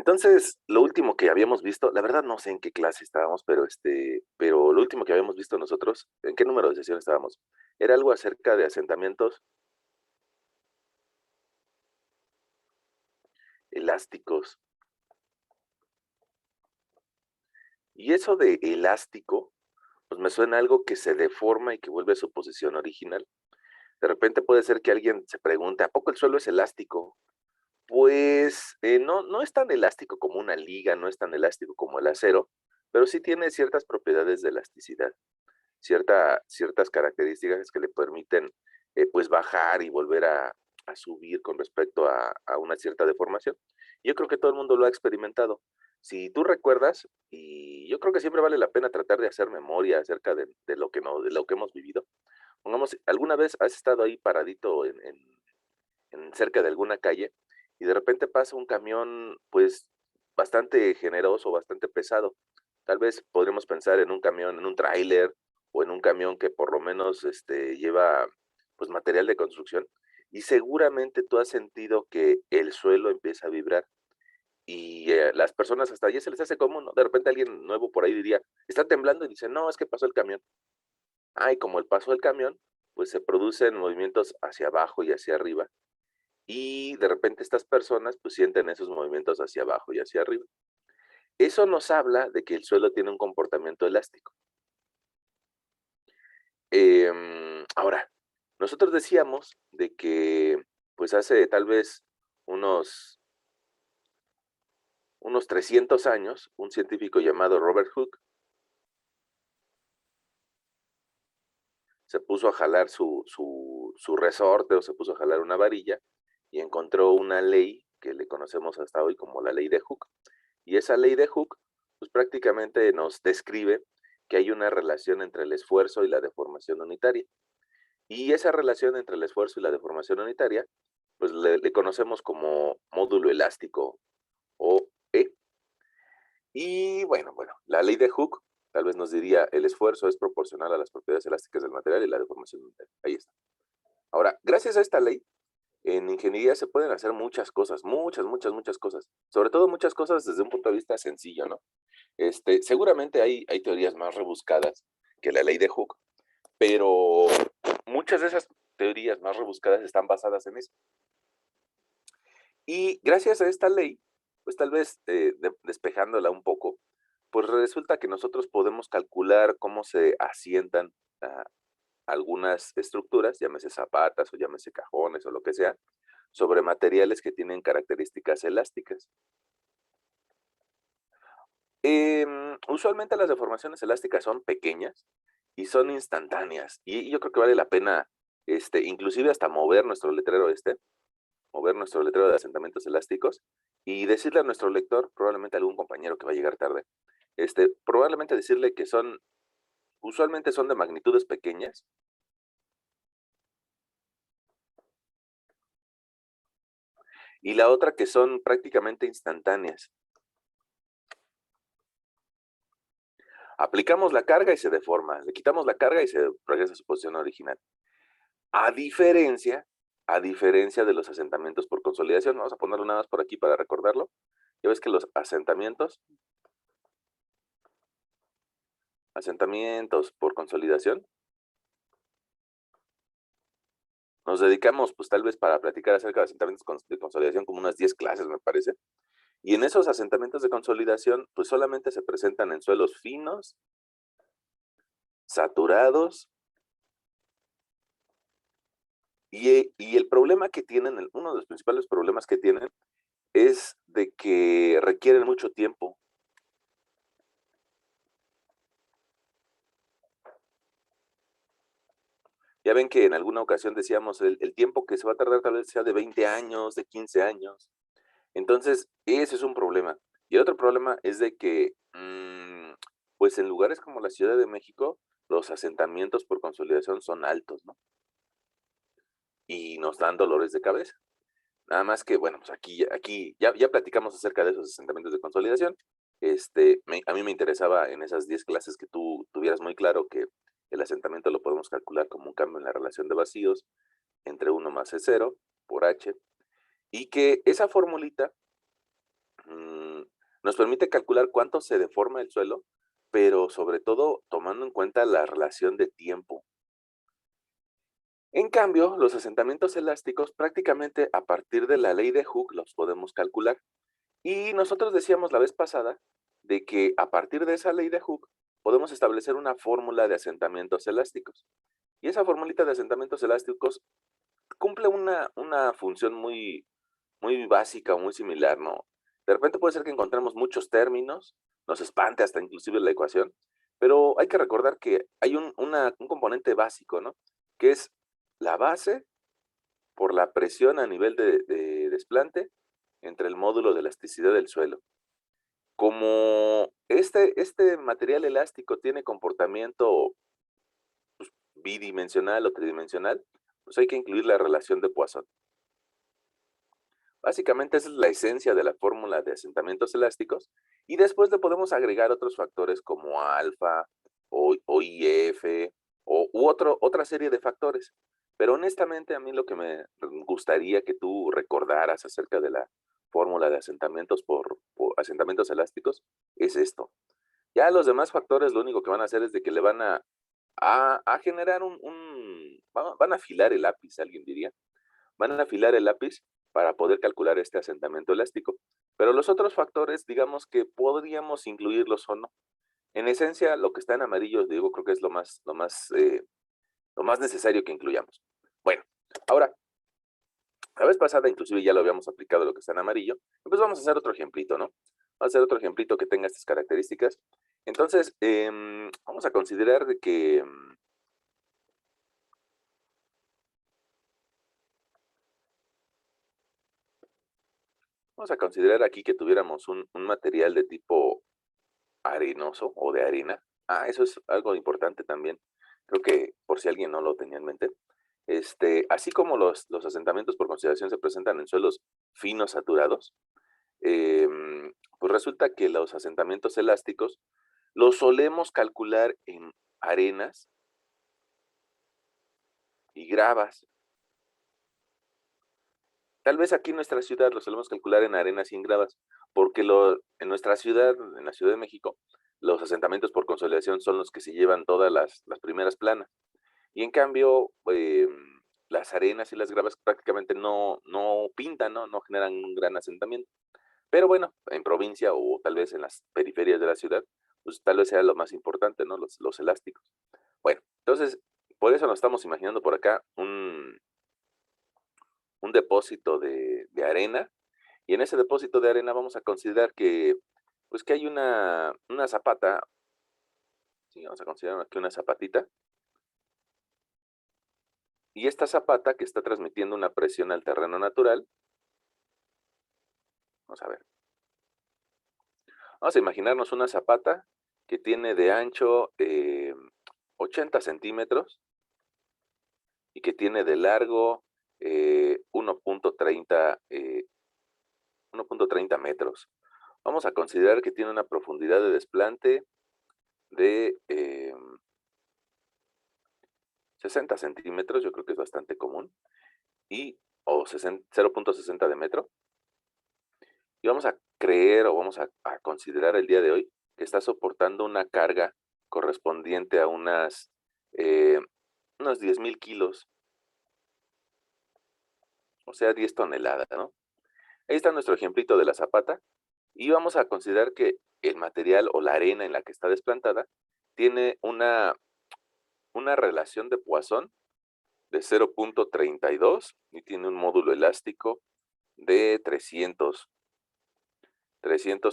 Entonces, lo último que habíamos visto, la verdad no sé en qué clase estábamos, pero lo último que habíamos visto nosotros, ¿en qué número de sesión estábamos? Era algo acerca de asentamientos elásticos. Y eso de elástico, pues me suena a algo que se deforma y que vuelve a su posición original. De repente puede ser que alguien se pregunte, ¿a poco el suelo es elástico? Pues, no es tan elástico como una liga, no es tan elástico como el acero, pero sí tiene ciertas propiedades de elasticidad, ciertas características que le permiten, pues, bajar y volver a subir con respecto a una cierta deformación. Yo creo que todo el mundo lo ha experimentado. Si tú recuerdas, y yo creo que siempre vale la pena tratar de hacer memoria acerca de lo que no de lo que hemos vivido. Pongamos, ¿alguna vez has estado ahí paradito en cerca de alguna calle y de repente pasa un camión, pues, bastante generoso, bastante pesado? Tal vez podríamos pensar en un camión, en un tráiler o en un camión que por lo menos, lleva, pues, material de construcción, y seguramente tú has sentido que el suelo empieza a vibrar y, las personas hasta allí se les hace común, ¿no? De repente alguien nuevo por ahí diría: "Está temblando", y dice: "No, es que pasó el camión". Ah, y como el paso del camión, pues, se producen movimientos hacia abajo y hacia arriba, y de repente estas personas, pues, sienten esos movimientos hacia abajo y hacia arriba. Eso nos habla de que el suelo tiene un comportamiento elástico. Ahora, nosotros decíamos de que, pues, hace tal vez unos 300 años, un científico llamado Robert Hooke se puso a jalar su resorte, o se puso a jalar una varilla, y encontró una ley que le conocemos hasta hoy como la ley de Hooke. Y esa ley de Hooke, pues, prácticamente nos describe que hay una relación entre el esfuerzo y la deformación unitaria. Y esa relación entre el esfuerzo y la deformación unitaria, pues, le conocemos como módulo elástico, o E. Y bueno, la ley de Hooke tal vez nos diría: el esfuerzo es proporcional a las propiedades elásticas del material y la deformación unitaria. Ahí está. Ahora, gracias a esta ley, en ingeniería se pueden hacer muchas cosas, muchas cosas, sobre todo muchas cosas desde un punto de vista sencillo, ¿no? Seguramente hay teorías más rebuscadas que la ley de Hooke, pero muchas de esas teorías más rebuscadas están basadas en eso. Y gracias a esta ley, pues tal vez, despejándola un poco, pues resulta que nosotros podemos calcular cómo se asientan ah, algunas estructuras, llámese zapatas o llámese cajones o lo que sea, sobre materiales que tienen características elásticas. Usualmente las deformaciones elásticas son pequeñas y son instantáneas, y yo creo que vale la pena, inclusive hasta mover nuestro letrero de asentamientos elásticos y decirle a nuestro lector, probablemente a algún compañero que va a llegar tarde, probablemente decirle que usualmente son de magnitudes pequeñas, y la otra que son prácticamente instantáneas. Aplicamos la carga y se deforma, le quitamos la carga y se regresa a su posición original. A diferencia a diferencia de los asentamientos por consolidación, vamos a ponerlo nada más por aquí para recordarlo. Ya ves que los asentamientos por consolidación, nos dedicamos, pues, tal vez para platicar acerca de asentamientos de consolidación como unas 10 clases, me parece. Y en esos asentamientos de consolidación, pues, solamente se presentan en suelos finos, saturados, y el problema que tienen, uno de los principales problemas que tienen es de que requieren mucho tiempo. Ya ven que en alguna ocasión decíamos el tiempo que se va a tardar tal vez sea de 20 años, de 15 años. Entonces, ese es un problema. Y el otro problema es de que, pues, en lugares como la Ciudad de México, los asentamientos por consolidación son altos, ¿no? Y nos dan dolores de cabeza. Nada más que, bueno, pues aquí ya platicamos acerca de esos asentamientos de consolidación. A mí me interesaba en esas 10 clases que tú tuvieras muy claro que el asentamiento lo podemos calcular como un cambio en la relación de vacíos entre uno más E0 por H, y que esa formulita, Nos permite calcular cuánto se deforma el suelo, pero sobre todo tomando en cuenta la relación de tiempo. En cambio, los asentamientos elásticos prácticamente a partir de la ley de Hooke los podemos calcular. Y nosotros decíamos la vez pasada de que a partir de esa ley de Hooke podemos establecer una fórmula de asentamientos elásticos. Y esa formulita de asentamientos elásticos cumple una función muy básica o muy similar, ¿no? De repente puede ser que encontremos muchos términos, nos espante hasta inclusive la ecuación, pero hay que recordar que hay un componente básico, ¿no? Que es la base por la presión a nivel de desplante entre el módulo de elasticidad del suelo. Como este material elástico tiene comportamiento bidimensional o tridimensional, pues hay que incluir la relación de Poisson. Básicamente esa es la esencia de la fórmula de asentamientos elásticos y después le podemos agregar otros factores como alfa o IF otra serie de factores. Pero honestamente a mí lo que me gustaría que tú recordaras acerca de la fórmula de asentamientos por asentamientos elásticos es esto. Ya los demás factores lo único que van a hacer es de que le van a generar van a afilar el lápiz, alguien diría, van a afilar el lápiz para poder calcular este asentamiento elástico. Pero los otros factores, digamos que podríamos incluirlos o no. En esencia, lo que está en amarillo, digo, creo que es lo más necesario que incluyamos. Bueno, ahora, la vez pasada inclusive ya lo habíamos aplicado lo que está en amarillo, pues vamos a hacer otro ejemplito, ¿no? Vamos a hacer otro ejemplito que tenga estas características. Entonces, vamos a considerar de que vamos a considerar aquí que tuviéramos un material de tipo arenoso o de arena. Ah, eso es algo importante también. Creo que por si alguien no lo tenía en mente. Así como los asentamientos por consideración se presentan en suelos finos saturados, pues resulta que los asentamientos elásticos los solemos calcular en arenas y gravas. Tal vez aquí en nuestra ciudad lo solemos calcular en arenas y en gravas, porque en nuestra ciudad, en la Ciudad de México, los asentamientos por consolidación son los que se llevan todas las primeras planas. Y en cambio, las arenas y las gravas prácticamente no pintan, ¿no? No generan un gran asentamiento. Pero bueno, en provincia o tal vez en las periferias de la ciudad, pues tal vez sea lo más importante, ¿no? Los elásticos. Bueno, entonces, por eso nos estamos imaginando por acá un depósito de arena, y en ese depósito de arena vamos a considerar que, pues que hay una zapata, sí, vamos a considerar aquí una zapatita, y esta zapata que está transmitiendo una presión al terreno natural, vamos a ver, vamos a imaginarnos una zapata que tiene de ancho 80 centímetros y que tiene de largo 1.30 metros. Vamos a considerar que tiene una profundidad de desplante de 60 centímetros, yo creo que es bastante común, y o 0.60 de metro. Y vamos a creer o vamos a considerar el día de hoy que está soportando una carga correspondiente a eh, unos 10,000 kilos, o sea, 10 toneladas, ¿no? Ahí está nuestro ejemplito de la zapata y vamos a considerar que el material o la arena en la que está desplantada tiene una relación de Poisson de 0.32 y tiene un módulo elástico de 300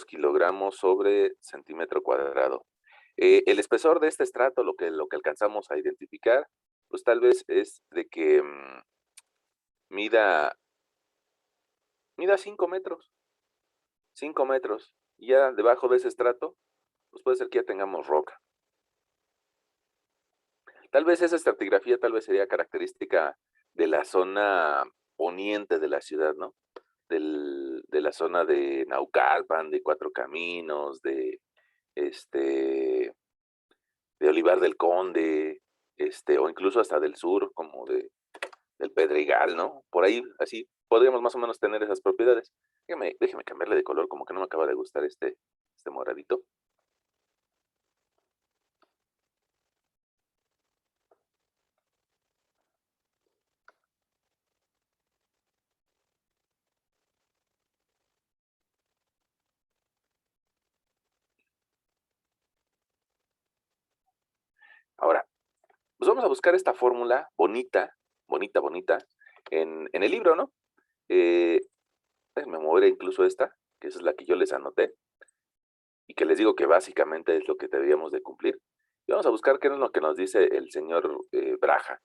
kilogramos sobre centímetro cuadrado. El espesor de este estrato, lo que alcanzamos a identificar, pues tal vez es de que mida, mida 5 metros, 5 metros. Y ya debajo de ese estrato, pues puede ser que ya tengamos roca. Tal vez esa estratigrafía tal vez sería característica de la zona poniente de la ciudad, ¿no? De la zona de Naucalpan, de Cuatro Caminos, este, de Olivar del Conde, o incluso hasta del sur, como del Pedregal, ¿no? Por ahí, así, podríamos más o menos tener esas propiedades. Déjeme cambiarle de color, como que no me acaba de gustar este moradito. Ahora, pues vamos a buscar esta fórmula bonita, bonita, bonita, en el libro, ¿no? Eh, Déjenme mover incluso esta, que esa es la que yo les anoté, y que les digo que básicamente es lo que deberíamos de cumplir. Y vamos a buscar qué es lo que nos dice el señor Braja.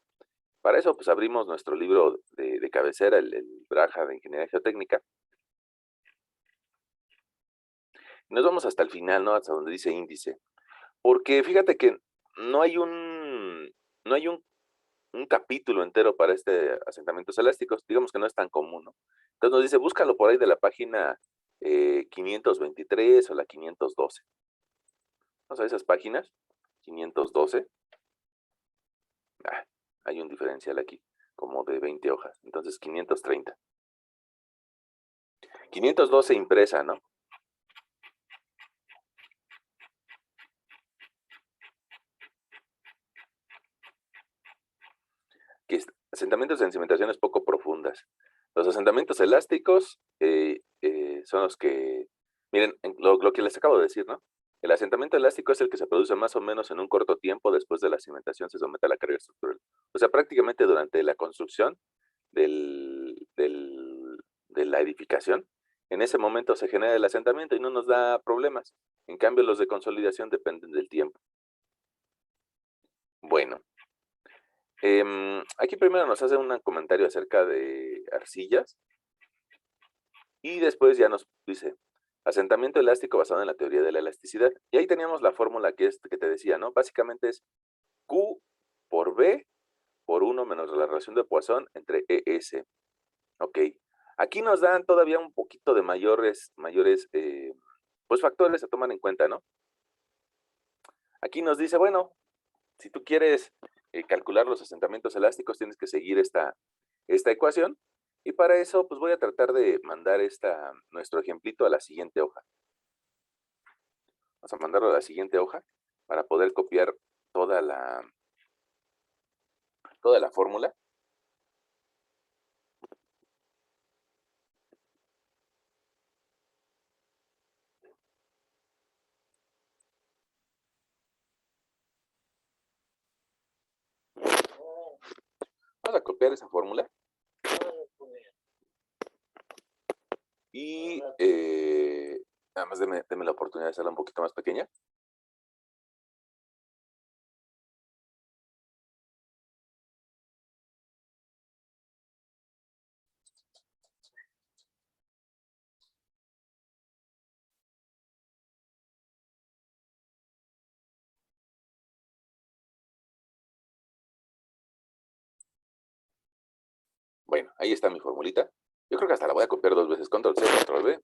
Para eso, pues abrimos nuestro libro de cabecera, el Braja de Ingeniería Geotécnica, y nos vamos hasta el final, ¿no? Hasta donde dice índice. Porque fíjate que no hay un, no hay un capítulo entero para este asentamientos elásticos, digamos que no es tan común, ¿no? Entonces nos dice, búscalo por ahí de la página 523 o la 512. Vamos a esas páginas, 512. Ah, hay un diferencial aquí, como de 20 hojas. Entonces 530. 512 impresa, ¿no? Que es asentamientos en cimentaciones poco profundas. Los asentamientos elásticos son los que, miren, lo que les acabo de decir, ¿no? El asentamiento elástico es el que se produce más o menos en un corto tiempo después de la cimentación se somete a la carga estructural. O sea, prácticamente durante la construcción de la edificación, en ese momento se genera el asentamiento y no nos da problemas. En cambio, los de consolidación dependen del tiempo. Bueno, aquí primero nos hace un comentario acerca de arcillas y después ya nos dice, asentamiento elástico basado en la teoría de la elasticidad. Y ahí teníamos la fórmula que te decía, ¿no? Básicamente es Q por B por 1 menos la relación de Poisson entre ES. Ok. Aquí nos dan todavía un poquito de mayores pues factores a tomar en cuenta, ¿no? Aquí nos dice, bueno, si tú quieres calcular los asentamientos elásticos, tienes que seguir esta ecuación. Y para eso, pues voy a tratar de mandar nuestro ejemplito a la siguiente hoja. Vamos a mandarlo a la siguiente hoja para poder copiar toda la fórmula. Vamos a copiar esa fórmula. Y además deme la oportunidad de hacerla un poquito más pequeña. Bueno, ahí está mi formulita. Yo creo que hasta la voy a copiar 2 veces. Control C, Control V.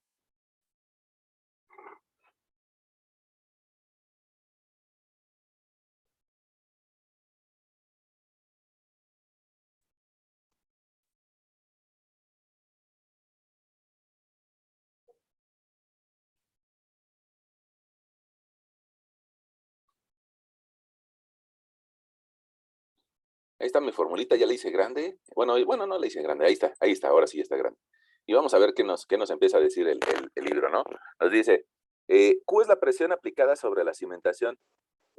Ahí está mi formulita, ya la hice grande. Bueno, bueno, no la hice grande. Ahí está, ahora sí ya está grande. Y vamos a ver qué nos empieza a decir el libro, ¿no? Nos dice, Q es la presión aplicada sobre la cimentación.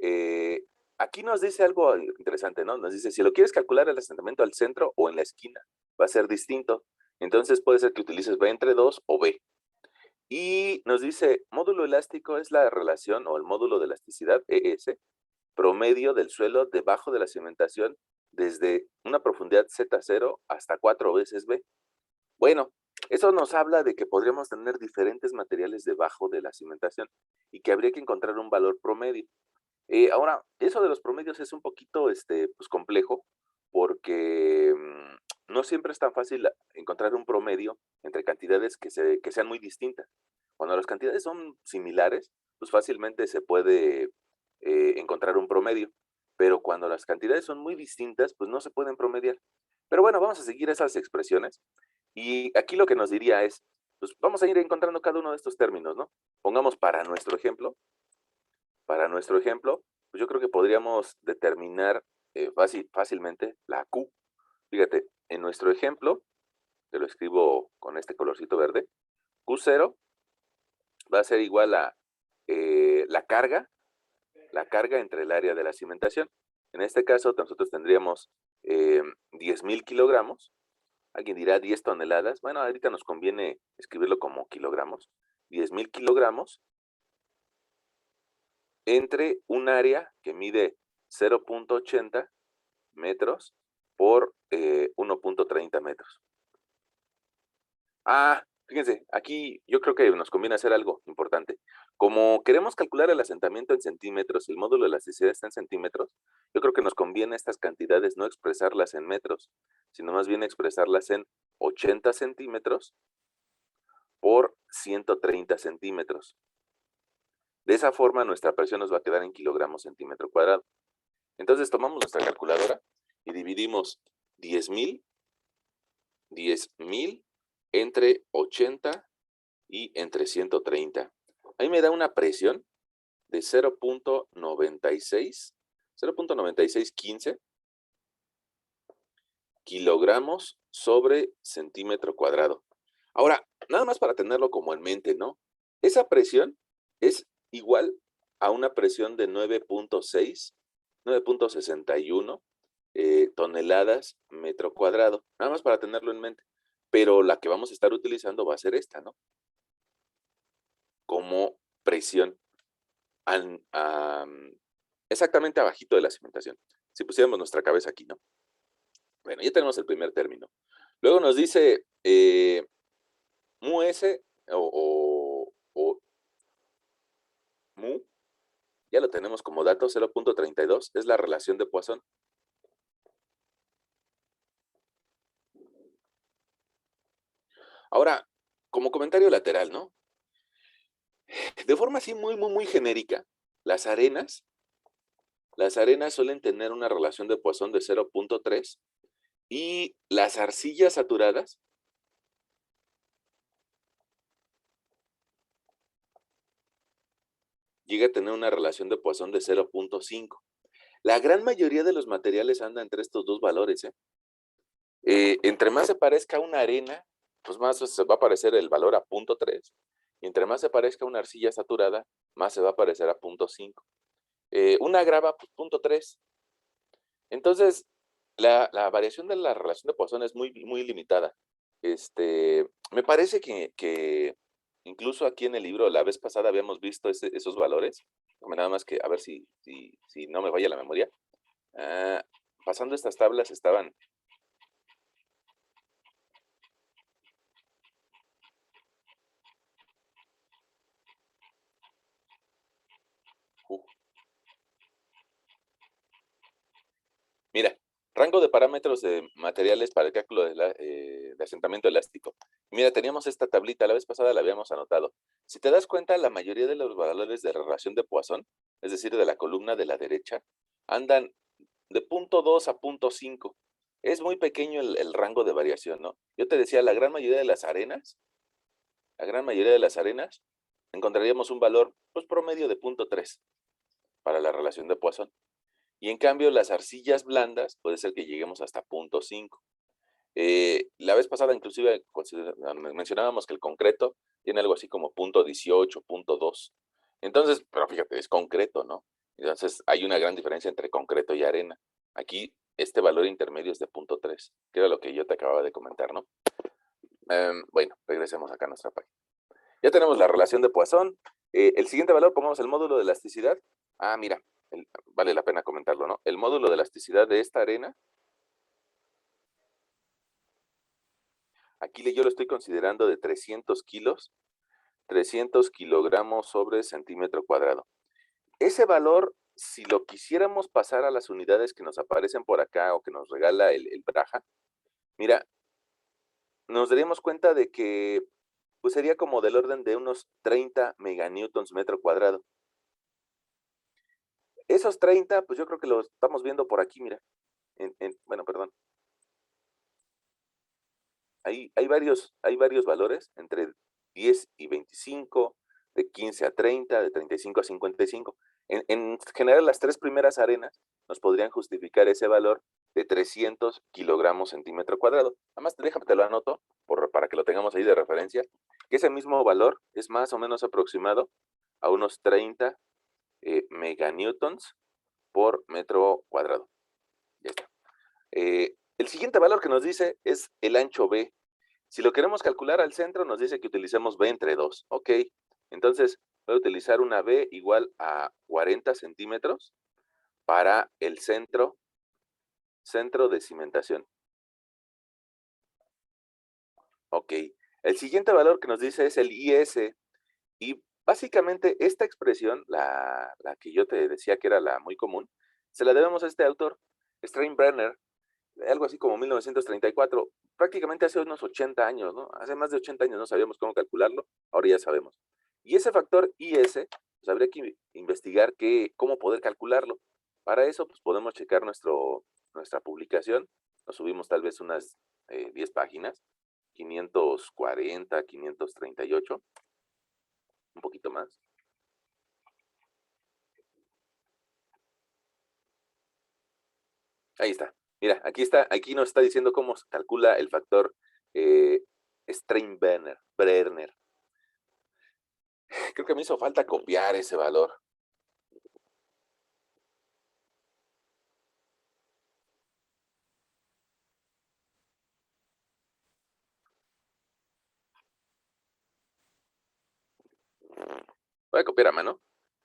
Eh, Aquí nos dice algo interesante, ¿no? Nos dice, si lo quieres calcular el asentamiento al centro o en la esquina, va a ser distinto. Entonces puede ser que utilices B entre 2 o B. Y nos dice, módulo elástico es la relación o el módulo de elasticidad, ES, promedio del suelo debajo de la cimentación desde una profundidad Z0 hasta 4 veces B. Bueno, eso nos habla de que podríamos tener diferentes materiales debajo de la cimentación y que habría que encontrar un valor promedio. Ahora, eso de los promedios es un poquito pues complejo porque no siempre es tan fácil encontrar un promedio entre cantidades que sean muy distintas. Cuando las cantidades son similares, pues fácilmente se puede encontrar un promedio, pero cuando las cantidades son muy distintas, pues no se pueden promediar. Pero bueno, vamos a seguir esas expresiones y aquí lo que nos diría es, Pues vamos a ir encontrando cada uno de estos términos, ¿no? Pongamos para nuestro ejemplo, pues yo creo que podríamos determinar fácilmente la Q. Fíjate, en nuestro ejemplo, te lo escribo con este colorcito verde, Q0 va a ser igual a la carga entre el área de la cimentación. En este caso, nosotros tendríamos 10,000 kilogramos. Alguien dirá 10 toneladas. Bueno, ahorita nos conviene escribirlo como kilogramos. 10,000 kilogramos entre un área que mide 0,80 metros por 1,30 metros. Fíjense, aquí yo creo que nos conviene hacer algo importante. Como queremos calcular el asentamiento en centímetros y el módulo de elasticidad está en centímetros, yo creo que nos conviene estas cantidades no expresarlas en metros, sino más bien expresarlas en 80 centímetros por 130 centímetros. De esa forma nuestra presión nos va a quedar en kilogramos centímetro cuadrado. Entonces tomamos nuestra calculadora y dividimos 10,000 entre 80 y entre 130. Ahí me da una presión de 0,9615 kilogramos sobre centímetro cuadrado. Ahora, nada más para tenerlo como en mente, ¿no? Esa presión es igual a una presión de 9,61 toneladas metro cuadrado. Nada más para tenerlo en mente. Pero la que vamos a estar utilizando va a ser esta, ¿no? Como presión exactamente abajito de la cimentación. Si pusiéramos nuestra cabeza aquí, ¿no? Bueno, ya tenemos el primer término. Luego nos dice mu s o mu, ya lo tenemos como dato, 0,32, es la relación de Poisson. Ahora, como comentario lateral, ¿no? De forma así muy genérica, las arenas suelen tener una relación de Poisson de 0,3 y las arcillas saturadas llega a tener una relación de Poisson de 0,5. La gran mayoría de los materiales anda entre estos dos valores, ¿eh? Entre más se parezca a una arena, pues más se va a parecer el valor a 0,3. Y entre más se parezca a una arcilla saturada, más se va a parecer a 0,5. Una grava, pues 0,3. Entonces, la variación de la relación de Poisson es muy limitada. Me parece que incluso aquí en el libro, la vez pasada habíamos visto esos valores. Nada más que, a ver si no me falla la memoria. Pasando estas tablas estaban. Mira, rango de parámetros de materiales para el cálculo de asentamiento elástico. Mira, teníamos esta tablita, la vez pasada la habíamos anotado. Si te das cuenta, la mayoría de los valores de relación de Poisson, es decir, de la columna de la derecha, andan de 0,2 a 0,5. Es muy pequeño el rango de variación, ¿no? Yo te decía, la gran mayoría de las arenas, encontraríamos un valor pues, promedio de 0,3 para la relación de Poisson. Y en cambio, las arcillas blandas puede ser que lleguemos hasta 0,5. La vez pasada inclusive mencionábamos que el concreto tiene algo así como 0,18, 0,2. Entonces, pero fíjate, es concreto, ¿no? Entonces, hay una gran diferencia entre concreto y arena. Aquí, este valor intermedio es de 0,3, que era lo que yo te acababa de comentar, ¿no? Bueno, regresemos acá a nuestra página. Ya tenemos la relación de Poisson. El siguiente valor, pongamos el módulo de elasticidad. Mira, vale la pena comentarlo, ¿no? El módulo de elasticidad de esta arena, aquí yo lo estoy considerando de 300 kilos, 300 kilogramos sobre centímetro cuadrado. Ese valor, si lo quisiéramos pasar a las unidades que nos aparecen por acá o que nos regala el Braja, mira, nos daríamos cuenta de que pues sería como del orden de unos 30 meganewtons metro cuadrado. Esos 30, pues yo creo que los estamos viendo por aquí, mira. Bueno, perdón. Hay varios valores entre 10 y 25, de 15 a 30, de 35 a 55. En general, las 3 primeras arenas nos podrían justificar ese valor de 300 kilogramos centímetro cuadrado. Nada más déjame te lo anoto para que lo tengamos ahí de referencia, que ese mismo valor es más o menos aproximado a unos 30 meganewtons por metro cuadrado. Ya está. El siguiente valor que nos dice es el ancho B. Si lo queremos calcular al centro, nos dice que utilicemos B entre 2. Ok, entonces voy a utilizar una B igual a 40 centímetros para el centro de cimentación. Ok, el siguiente valor que nos dice es el IS. Y básicamente esta expresión, la que yo te decía que era la muy común, se la debemos a este autor, Steinbrenner, algo así como 1934, prácticamente hace unos 80 años, ¿no? Hace más de 80 años no sabíamos cómo calcularlo, ahora ya sabemos. Y ese factor IS, pues habría que investigar cómo poder calcularlo. Para eso, pues podemos checar nuestra publicación, nos subimos tal vez unas 10 páginas, 540, 538, un poquito más. Ahí está. Mira, aquí nos está diciendo cómo se calcula el factor eh, Steinbrenner. Creo que me hizo falta copiar ese valor. Voy a copiar a mano.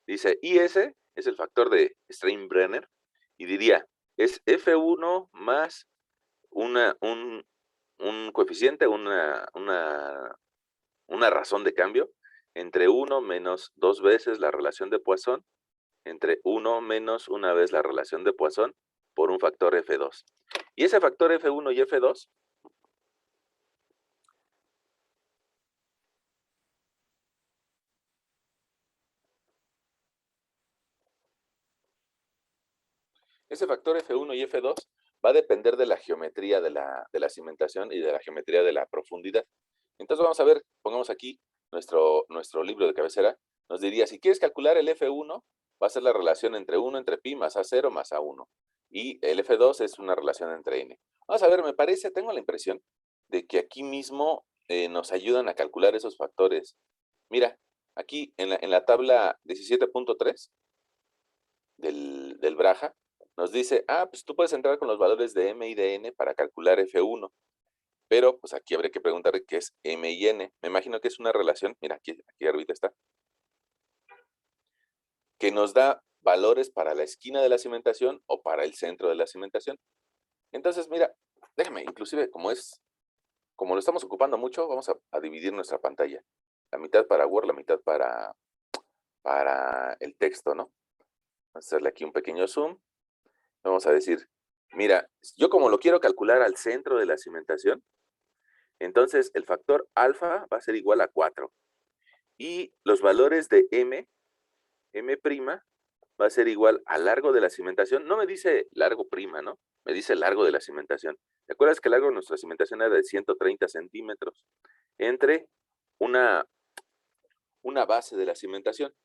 Dice, IS es el factor de Steinbrenner y diría, es F1 más un coeficiente, una razón de cambio entre 1 menos 2 veces la relación de Poisson, entre 1 menos una vez la relación de Poisson por un factor F2. Y ese factor F1 y F2 ese factor F1 y F2 va a depender de la geometría de la cimentación y de la geometría de la profundidad. Entonces vamos a ver, pongamos aquí nuestro libro de cabecera, nos diría, si quieres calcular el F1, va a ser la relación entre 1 entre pi más A0 más A1. Y el F2 es una relación entre N. Vamos a ver, me parece, tengo la impresión de que aquí mismo nos ayudan a calcular esos factores. Mira, aquí en la tabla 17.3 del Braja, nos dice, pues tú puedes entrar con los valores de M y de N para calcular F1, pero pues aquí habría que preguntar qué es M y N. Me imagino que es una relación, mira, aquí arriba está, que nos da valores para la esquina de la cimentación o para el centro de la cimentación. Entonces, mira, déjame, inclusive como lo estamos ocupando mucho, vamos a dividir nuestra pantalla. La mitad para Word, la mitad para el texto, ¿no? Vamos a hacerle aquí un pequeño zoom. Vamos a decir, mira, yo como lo quiero calcular al centro de la cimentación, entonces el factor alfa va a ser igual a 4. Y los valores de M' va a ser igual al largo de la cimentación. No me dice largo prima, ¿no? Me dice largo de la cimentación. ¿Te acuerdas que el largo de nuestra cimentación era de 130 centímetros? Entre una, una base de la cimentación.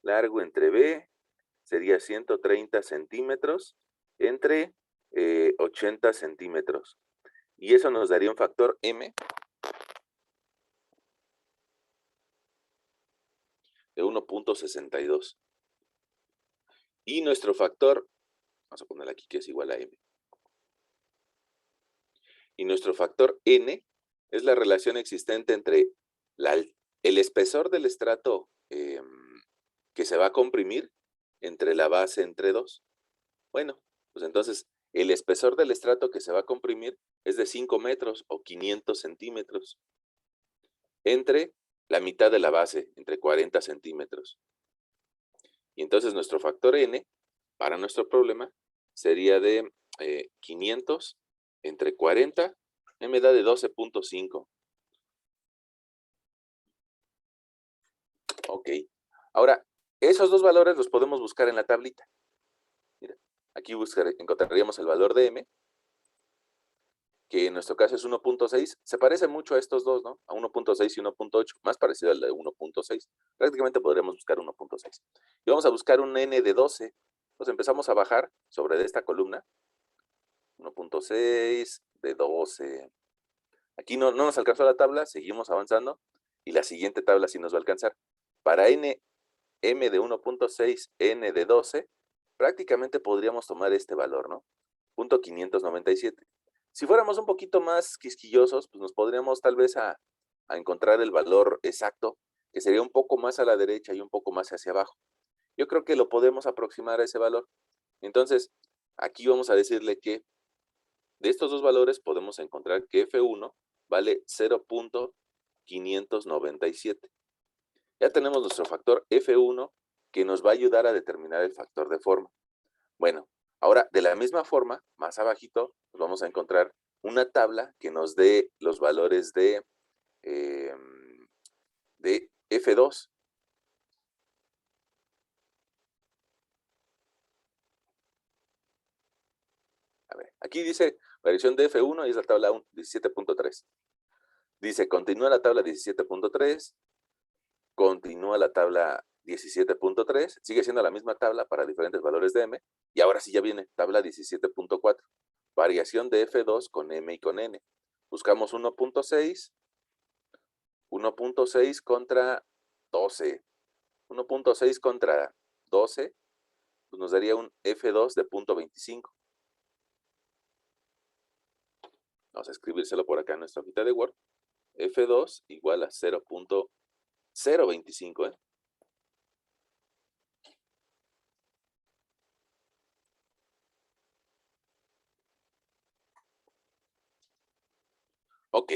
Largo entre B sería 130 centímetros entre 80 centímetros. Y eso nos daría un factor M de 1.62. Y nuestro factor, vamos a poner aquí que es igual a M. Y nuestro factor N es la relación existente entre el espesor del estrato que se va a comprimir entre la base entre 2. Bueno, pues entonces el espesor del estrato que se va a comprimir es de 5 metros o 500 centímetros entre la mitad de la base, entre 40 centímetros. Y entonces nuestro factor N para nuestro problema sería de 500 entre 40, me da de 12.5. Ok. Ahora, esos dos valores los podemos buscar en la tablita. Mira, aquí encontraríamos el valor de M que en nuestro caso es 1.6, se parece mucho a estos dos, ¿no? A 1.6 y 1.8, más parecido al de 1.6. Prácticamente podríamos buscar 1.6. Y vamos a buscar un n de 12. Entonces empezamos a bajar sobre esta columna. 1.6 de 12. Aquí no nos alcanzó la tabla, seguimos avanzando. Y la siguiente tabla sí nos va a alcanzar. Para m de 1.6, n de 12, prácticamente podríamos tomar este valor, ¿no? 0.597. Si fuéramos un poquito más quisquillosos, pues nos podríamos tal vez a encontrar el valor exacto, que sería un poco más a la derecha y un poco más hacia abajo. Yo creo que lo podemos aproximar a ese valor. Entonces, aquí vamos a decirle que de estos dos valores podemos encontrar que F1 vale 0.597. Ya tenemos nuestro factor F1 que nos va a ayudar a determinar el factor de forma. Bueno, ahora de la misma forma, más abajito, pues vamos a encontrar una tabla que nos dé los valores de F2. A ver, aquí dice variación de F1 y es la tabla 17.3. Dice, continúa la tabla 17.3, continúa la tabla 17.3, sigue siendo la misma tabla para diferentes valores de M, y ahora sí ya viene tabla 17.4, variación de F2 con M y con N. Buscamos 1.6, 1.6 contra 12. 1.6 contra 12, pues nos daría un F2 de 0.25. Vamos a escribírselo por acá en nuestra hojita de Word. F2 igual a 0.025, ¿eh? Ok,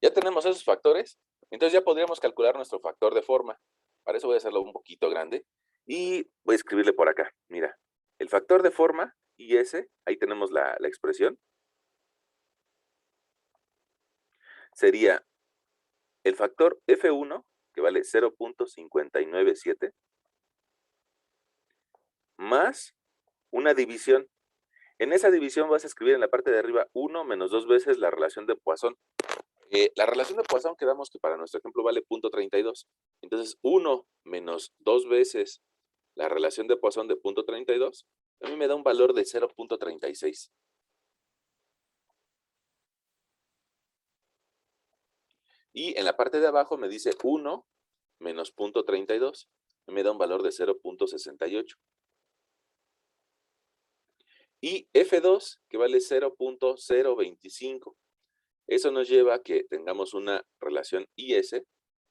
ya tenemos esos factores, entonces ya podríamos calcular nuestro factor de forma. Para eso voy a hacerlo un poquito grande y voy a escribirle por acá. Mira, el factor de forma IS, ahí tenemos la expresión, sería el factor F1, que vale 0.597, más una división. En esa división vas a escribir en la parte de arriba 1 menos 2 veces la relación de Poisson. La relación de Poisson quedamos que para nuestro ejemplo vale 0.32. Entonces 1 menos 2 veces la relación de Poisson de 0.32, a mí me da un valor de 0.36. Y en la parte de abajo me dice 1 menos 0.32, me da un valor de 0.68. Y F2, que vale 0.025. Eso nos lleva a que tengamos una relación IS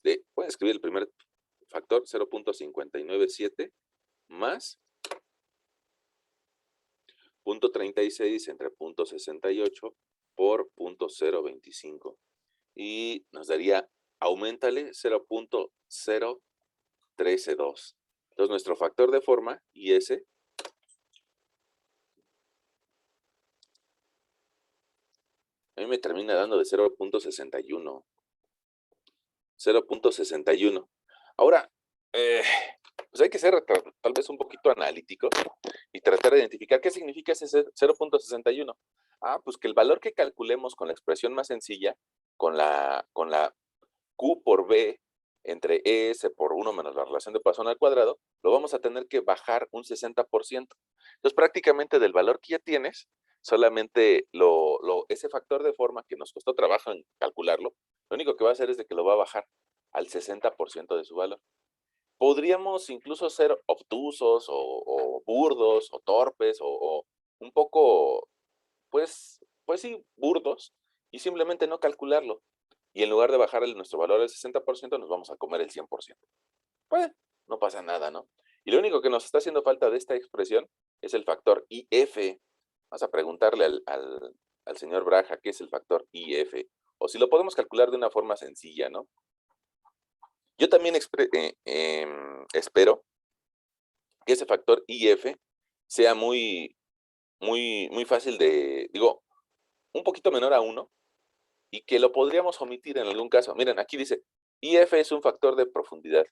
de, voy a escribir el primer factor, 0.597 más 0.36 entre 0.68 por 0.025. Y nos daría, aumentale 0.032. Entonces nuestro factor de forma, IS, a mí me termina dando de 0.61. 0.61. Ahora, pues hay que ser tal vez un poquito analítico y tratar de identificar qué significa ese 0.61. Ah, pues que el valor que calculemos con la expresión más sencilla, con la Q por B entre ES por 1 menos la relación de Poisson al cuadrado, lo vamos a tener que bajar un 60%. Entonces, prácticamente del valor que ya tienes, solamente ese factor de forma que nos costó trabajo en calcularlo, lo único que va a hacer es de que lo va a bajar al 60% de su valor. Podríamos incluso ser obtusos o burdos o torpes o un poco, pues sí, burdos y simplemente no calcularlo. Y en lugar de bajar nuestro valor al 60%, nos vamos a comer el 100%. Pues, no pasa nada, ¿no? Y lo único que nos está haciendo falta de esta expresión es el factor IF. Vamos a preguntarle al señor Braja qué es el factor IF. O si lo podemos calcular de una forma sencilla, ¿no? Yo también espero que ese factor IF sea muy fácil de, digo, un poquito menor a 1 y que lo podríamos omitir en algún caso. Miren, aquí dice, IF es un factor de profundidad.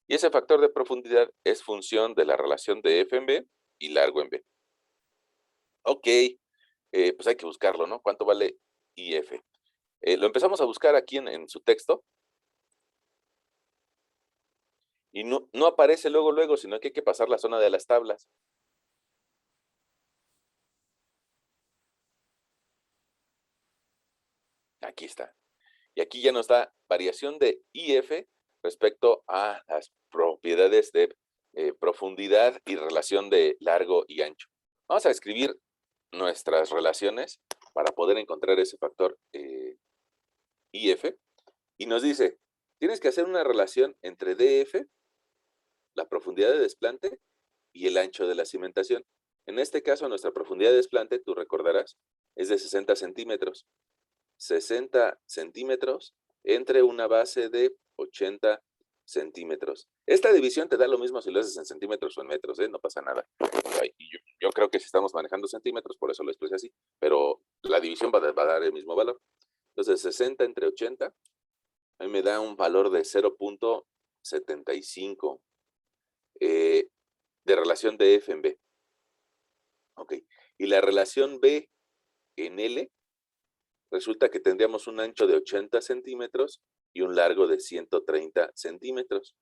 Y ese factor de profundidad es función de la relación de F en B y largo en B. Ok, pues hay que buscarlo, ¿no? ¿Cuánto vale IF? Lo empezamos a buscar aquí en su texto y no aparece luego, luego, sino que hay que pasar la zona de las tablas. Aquí está. Y aquí ya nos da variación de IF respecto a las propiedades de profundidad y relación de largo y ancho. Vamos a escribir nuestras relaciones para poder encontrar ese factor IF. Y nos dice, tienes que hacer una relación entre DF, la profundidad de desplante, y el ancho de la cimentación. En este caso, nuestra profundidad de desplante, tú recordarás, es de 60 centímetros. 60 centímetros entre una base de 80 centímetros. Esta división te da lo mismo si lo haces en centímetros o en metros, ¿eh? No pasa nada. Y yo creo que si estamos manejando centímetros, por eso lo expresé así, pero la división va a dar el mismo valor. Entonces, 60 entre 80, a mí me da un valor de 0.75 de relación de F en B. Ok. Y la relación B en L, resulta que tendríamos un ancho de 80 centímetros y un largo de 130 centímetros.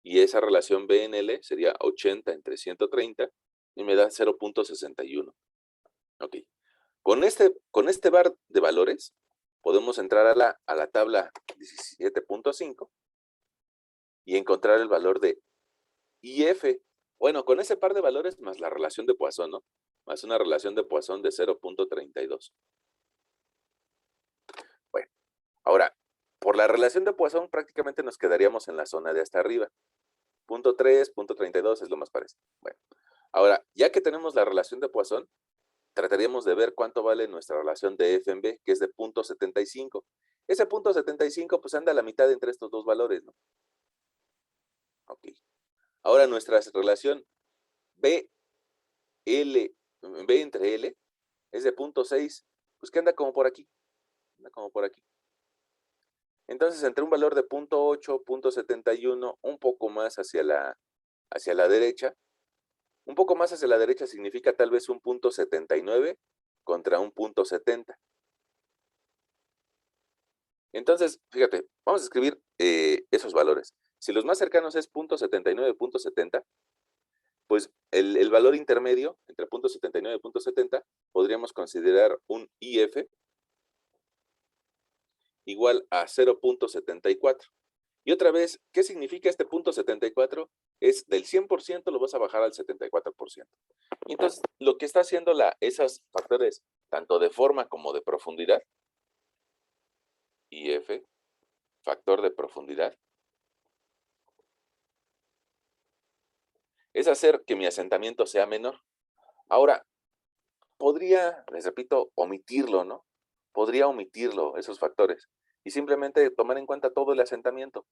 Y esa relación B en L sería 80 entre 130 y me da 0.61. Ok. Con este bar de valores podemos entrar a la tabla 17.5 y encontrar el valor de IF. Bueno, con ese par de valores más la relación de Poisson, ¿no? Más una relación de Poisson de 0.32. Bueno, ahora, por la relación de Poisson prácticamente nos quedaríamos en la zona de hasta arriba. Punto 3, punto 32 es lo más parecido. Bueno, ahora, ya que tenemos la relación de Poisson, trataríamos de ver cuánto vale nuestra relación de F en B, que es de punto 75. Ese punto 75 pues anda a la mitad entre estos dos valores, ¿no? Ok. Ahora nuestra relación B, L, B entre L es de punto 6, pues que anda como por aquí, anda como por aquí. Entonces, entre un valor de punto 8, punto 71, un poco más hacia la derecha, un poco más hacia la derecha significa tal vez un punto 79 contra un punto 70. Entonces, fíjate, vamos a escribir esos valores. Si los más cercanos es punto 79 y punto 70, pues el valor intermedio entre punto 79 y punto 70 podríamos considerar un IF igual a 0.74. Y otra vez, ¿qué significa este punto 74? Es del 100% lo vas a bajar al 74%. Y entonces, lo que está haciendo esos factores, tanto de forma como de profundidad, IF, factor de profundidad, es hacer que mi asentamiento sea menor. Ahora, podría, les repito, omitirlo, ¿no? Podría omitirlo, esos factores, y simplemente tomar en cuenta todo el asentamiento.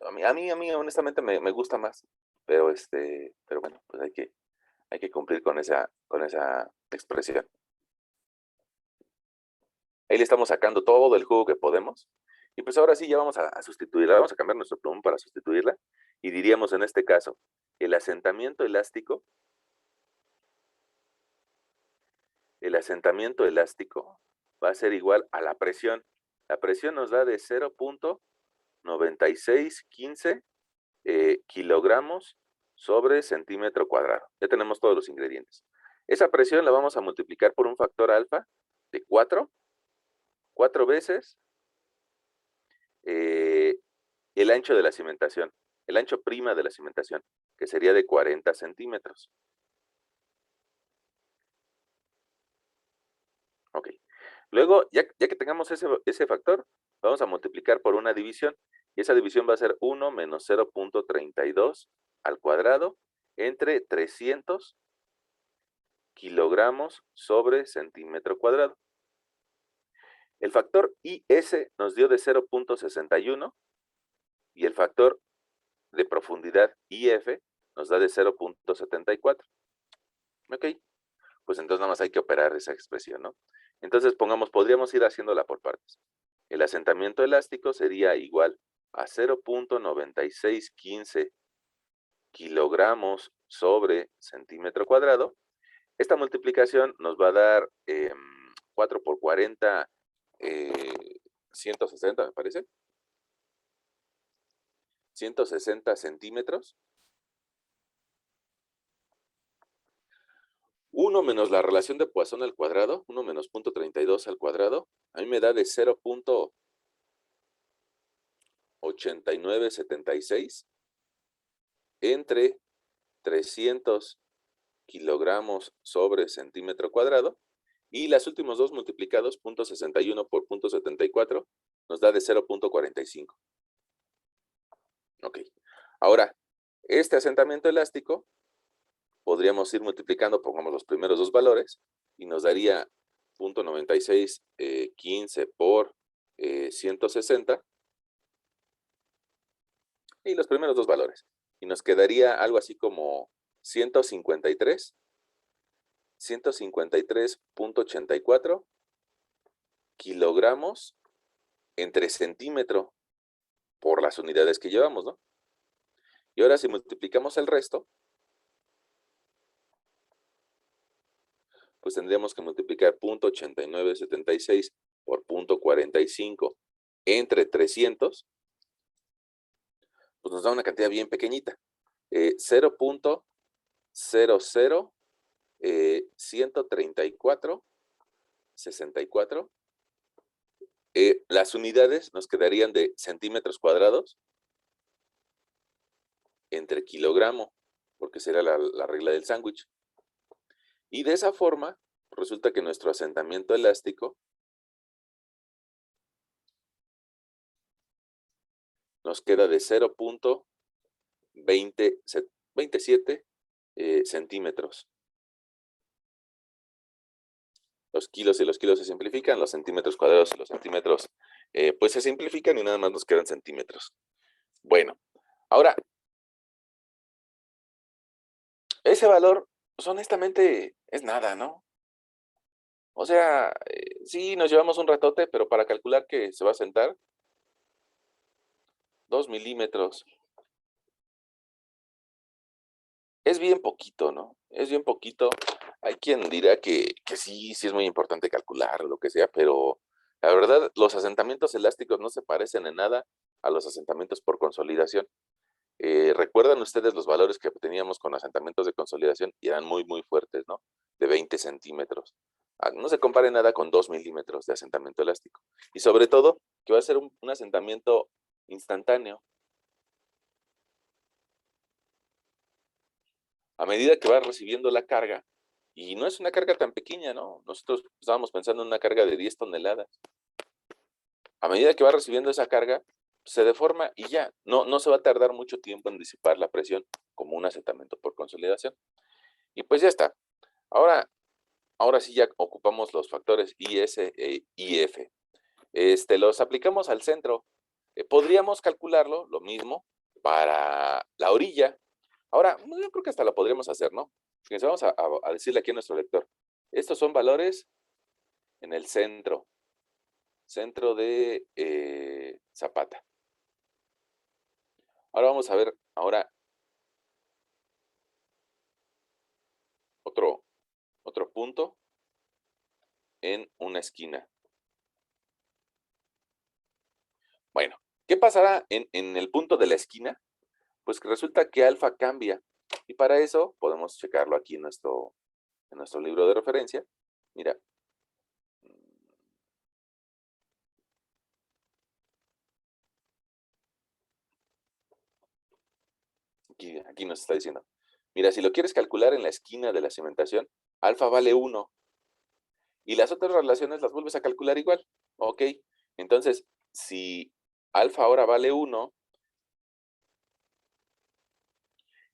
A mí honestamente me gusta más, pero bueno, pues hay que cumplir con esa expresión. Ahí le estamos sacando todo el jugo que podemos. Y pues ahora sí ya vamos a sustituirla, vamos a cambiar nuestro plumón para sustituirla. Y diríamos en este caso, el asentamiento elástico va a ser igual a la presión. La presión nos da de 0.9615 kilogramos sobre centímetro cuadrado. Ya tenemos todos los ingredientes. Esa presión la vamos a multiplicar por un factor alfa de 4 veces el ancho de la cimentación, el ancho prima de la cimentación, que sería de 40 centímetros. Ok. Luego, ya que tengamos ese factor, vamos a multiplicar por una división. Y esa división va a ser 1 menos 0.32 al cuadrado entre 300 kilogramos sobre centímetro cuadrado. El factor IS nos dio de 0.61 y el factor de profundidad IF nos da de 0.74. Ok, pues entonces nada más hay que operar esa expresión, ¿no? Entonces podríamos ir haciéndola por partes. El asentamiento elástico sería igual a 0.9615 kilogramos sobre centímetro cuadrado Esta multiplicación nos va a dar 4 por 40, 160, me parece. 160 centímetros. 1 menos la relación de Poisson al cuadrado, 1 menos 0.32 al cuadrado, a mí me da de 0.8976 entre 300 kilogramos sobre centímetro cuadrado, y los últimos dos multiplicados, 0.61 por 0.74, nos da de 0.45. Ok. Ahora, este asentamiento elástico, podríamos ir multiplicando, pongamos los primeros dos valores, y nos daría 0.9615 por 160, y los primeros dos valores. Y nos quedaría algo así como 153.84 kilogramos entre centímetro por las unidades que llevamos, ¿no? Y ahora si multiplicamos el resto, pues tendríamos que multiplicar 0.8976 por 0.45 entre 300, pues nos da una cantidad bien pequeñita. 0.0013464. Las unidades nos quedarían de centímetros cuadrados entre kilogramo, porque será la regla del sándwich. Y de esa forma, resulta que nuestro asentamiento elástico nos queda de 0.27 centímetros. Los kilos y los kilos se simplifican, los centímetros cuadrados y los centímetros pues se simplifican y nada más nos quedan centímetros. Bueno, ahora, ese valor, pues honestamente, es nada, ¿no? O sea, sí nos llevamos un ratote, pero para calcular que se va a sentar, 2 milímetros. Es bien poquito, ¿no? Es bien poquito. Hay quien dirá que sí, sí es muy importante calcular o lo que sea, pero la verdad, los asentamientos elásticos no se parecen en nada a los asentamientos por consolidación. ¿Recuerdan ustedes los valores que teníamos con asentamientos de consolidación? Y eran muy, muy fuertes, ¿no? De 20 centímetros. No se compare nada con 2 milímetros de asentamiento elástico. Y sobre todo, que va a ser un asentamiento instantáneo. A medida que va recibiendo la carga, y no es una carga tan pequeña, ¿no? Nosotros estábamos pensando en una carga de 10 toneladas. A medida que va recibiendo esa carga, se deforma y ya, no se va a tardar mucho tiempo en disipar la presión como un asentamiento por consolidación. Y pues ya está. Ahora sí ya ocupamos los factores IS e IF. Los aplicamos al centro. Podríamos calcularlo, lo mismo, para la orilla. Ahora, yo creo que hasta lo podríamos hacer, ¿no? Fíjense, vamos a decirle aquí a nuestro lector. Estos son valores en el centro de Zapata. Ahora vamos a ver otro punto en una esquina. Bueno, ¿qué pasará en el punto de la esquina? Pues que resulta que alfa cambia. Y para eso podemos checarlo aquí en nuestro libro de referencia. Mira. Aquí nos está diciendo. Mira, si lo quieres calcular en la esquina de la cimentación, alfa vale 1. Y las otras relaciones las vuelves a calcular igual. Ok. Entonces, si alfa ahora vale 1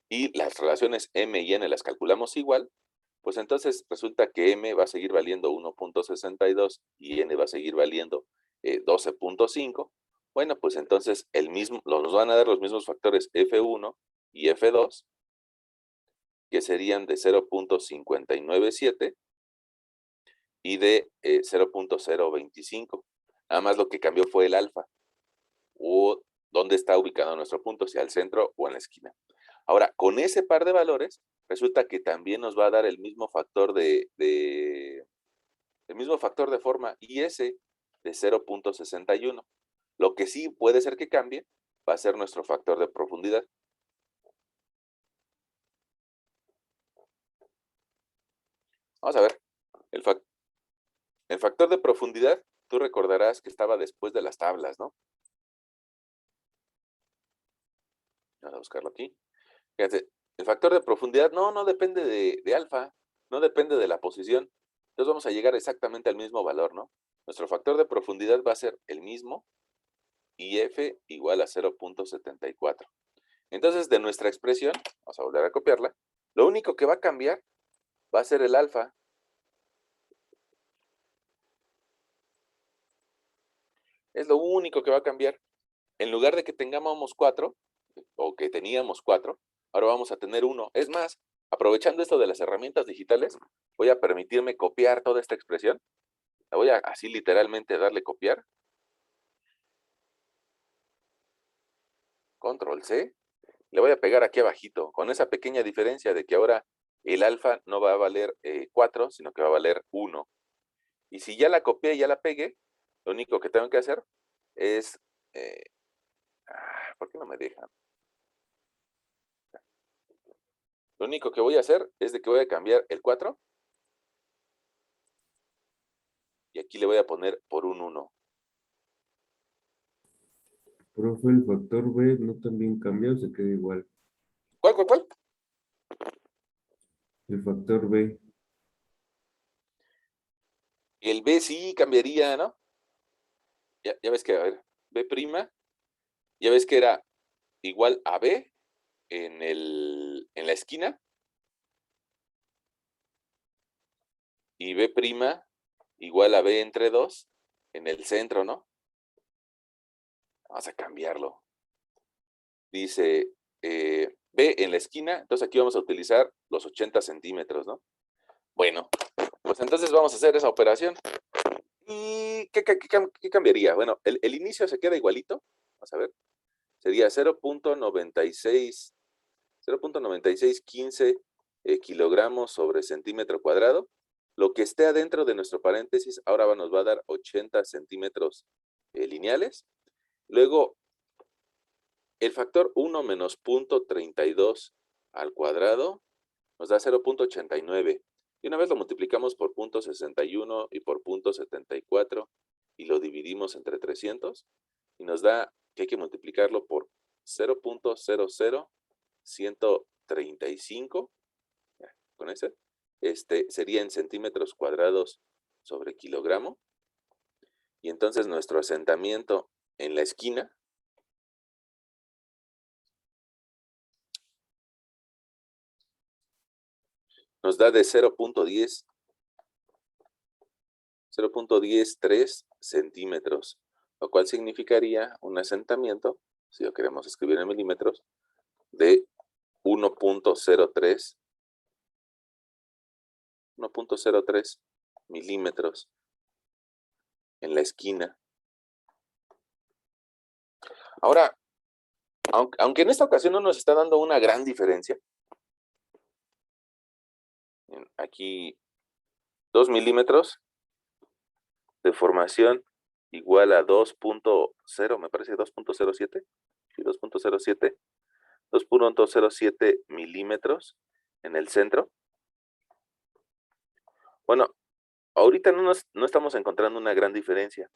y las relaciones m y n las calculamos igual, pues entonces resulta que m va a seguir valiendo 1.62 y n va a seguir valiendo 12.5. Bueno, pues entonces nos van a dar los mismos factores F1 y F2, que serían de 0.597 y de 0.025. Nada más lo que cambió fue el alfa, o dónde está ubicado nuestro punto, si al centro o en la esquina. Ahora, con ese par de valores, resulta que también nos va a dar el mismo factor el mismo factor de forma IS de 0.61. Lo que sí puede ser que cambie va a ser nuestro factor de profundidad. Vamos a ver, el, el factor de profundidad, tú recordarás que estaba después de las tablas, ¿no? Vamos a buscarlo aquí. Fíjense, el factor de profundidad no depende de alfa, no depende de la posición. Entonces vamos a llegar exactamente al mismo valor, ¿no? Nuestro factor de profundidad va a ser el mismo, IF igual a 0.74. Entonces, de nuestra expresión, vamos a volver a copiarla, lo único que va a cambiar va a ser el alfa. Es lo único que va a cambiar. En lugar de que tengamos 4, o que teníamos 4, ahora vamos a tener 1. Es más, aprovechando esto de las herramientas digitales, voy a permitirme copiar toda esta expresión. La voy a así literalmente darle copiar. Control C. Le voy a pegar aquí abajito, con esa pequeña diferencia de que ahora el alfa no va a valer 4, sino que va a valer 1. Y si ya la copié y ya la pegué, lo único que tengo que hacer es... eh, ¿por qué no me dejan? Lo único que voy a hacer es de que voy a cambiar el 4 y aquí le voy a poner por un 1. Profe, el factor B no también cambia o se queda igual. ¿Cuál? El factor B. Y el B sí cambiaría, ¿no? Ya ves que, a ver, B', ya ves que era igual a B en la esquina y B' igual a B entre 2 en el centro, ¿no? Vamos a cambiarlo. Dice B en la esquina, entonces aquí vamos a utilizar los 80 centímetros, ¿no? Bueno, pues entonces vamos a hacer esa operación. ¿Y qué cambiaría? Bueno, el inicio se queda igualito. Vamos a ver. Sería 0.9615 kilogramos sobre centímetro cuadrado. Lo que esté adentro de nuestro paréntesis ahora nos va a dar 80 centímetros lineales. Luego, el factor 1 menos 0.32 al cuadrado nos da 0.89. Y una vez lo multiplicamos por 0.61 y por 0.74 y lo dividimos entre 300 y nos da que hay que multiplicarlo por 0.00135. Con ese, sería en centímetros cuadrados sobre kilogramo. Y entonces nuestro asentamiento en la esquina nos da de 0.103 centímetros, lo cual significaría un asentamiento, si lo queremos escribir en milímetros, de 1.03 milímetros en la esquina. Ahora, aunque en esta ocasión no nos está dando una gran diferencia, aquí 2 milímetros de formación igual a 2.0, me parece 2.07, sí, 2.07 milímetros en el centro. Bueno, ahorita no estamos encontrando una gran diferencia,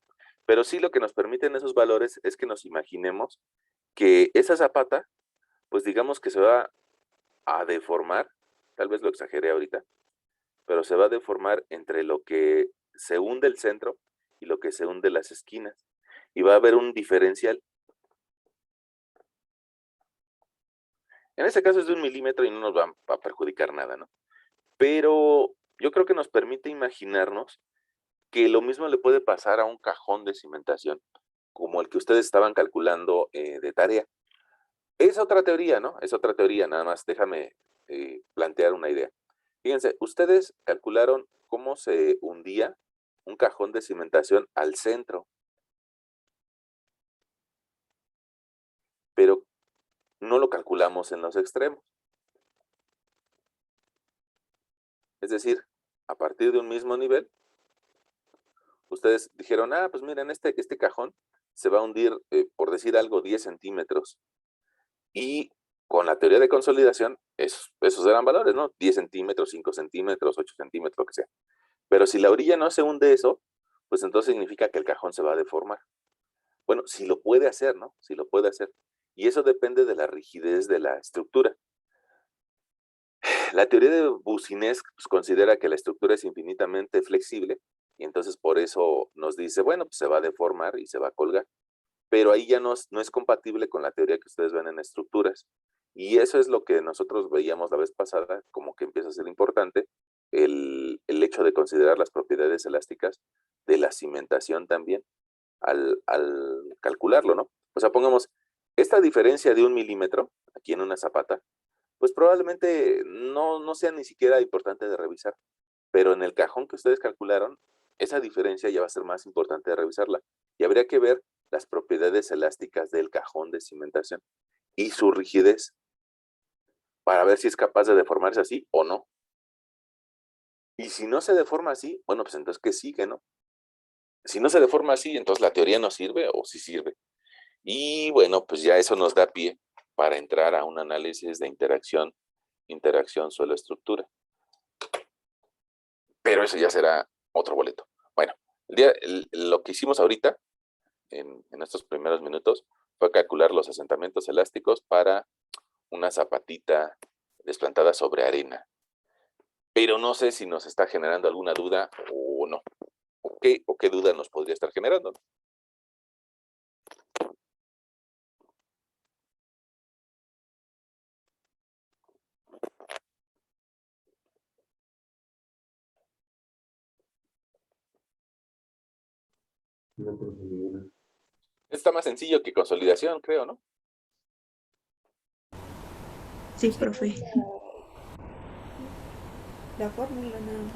pero sí lo que nos permiten esos valores es que nos imaginemos que esa zapata, pues digamos que se va a deformar, tal vez lo exageré ahorita, pero se va a deformar entre lo que se hunde el centro y lo que se hunde las esquinas. Y va a haber un diferencial. En este caso es de 1 milímetro y no nos va a perjudicar nada, ¿no? Pero yo creo que nos permite imaginarnos que lo mismo le puede pasar a un cajón de cimentación, como el que ustedes estaban calculando de tarea. Es otra teoría, ¿no? Es otra teoría, nada más déjame plantear una idea. Fíjense, ustedes calcularon cómo se hundía un cajón de cimentación al centro, pero no lo calculamos en los extremos. Es decir, a partir de un mismo nivel, ustedes dijeron, pues miren, este cajón se va a hundir, por decir algo, 10 centímetros. Y con la teoría de consolidación, esos eran valores, ¿no? 10 centímetros, 5 centímetros, 8 centímetros, lo que sea. Pero si la orilla no se hunde eso, pues entonces significa que el cajón se va a deformar. Bueno, si lo puede hacer, ¿no? Si lo puede hacer. Y eso depende de la rigidez de la estructura. La teoría de Boussinesq pues, considera que la estructura es infinitamente flexible y entonces por eso nos dice, bueno, pues se va a deformar y se va a colgar. Pero ahí ya no es compatible con la teoría que ustedes ven en estructuras. Y eso es lo que nosotros veíamos la vez pasada, como que empieza a ser importante, el hecho de considerar las propiedades elásticas de la cimentación también al calcularlo, ¿no? O sea, pongamos, esta diferencia de 1 milímetro aquí en una zapata, pues probablemente no sea ni siquiera importante de revisar, pero en el cajón que ustedes calcularon, esa diferencia ya va a ser más importante de revisarla. Y habría que ver las propiedades elásticas del cajón de cimentación y su rigidez para ver si es capaz de deformarse así o no. Y si no se deforma así, bueno, pues entonces, ¿qué sigue, no? Si no se deforma así, entonces la teoría no sirve o sí sirve. Y bueno, pues ya eso nos da pie para entrar a un análisis de interacción suelo-estructura. Pero eso ya será otro boleto. Bueno, lo que hicimos ahorita, en estos primeros minutos, fue calcular los asentamientos elásticos para una zapatita desplantada sobre arena. Pero no sé si nos está generando alguna duda o no. ¿O qué duda nos podría estar generando? No, profe, ninguna. Está más sencillo que consolidación, creo, ¿no? Sí, profe. La fórmula nada más.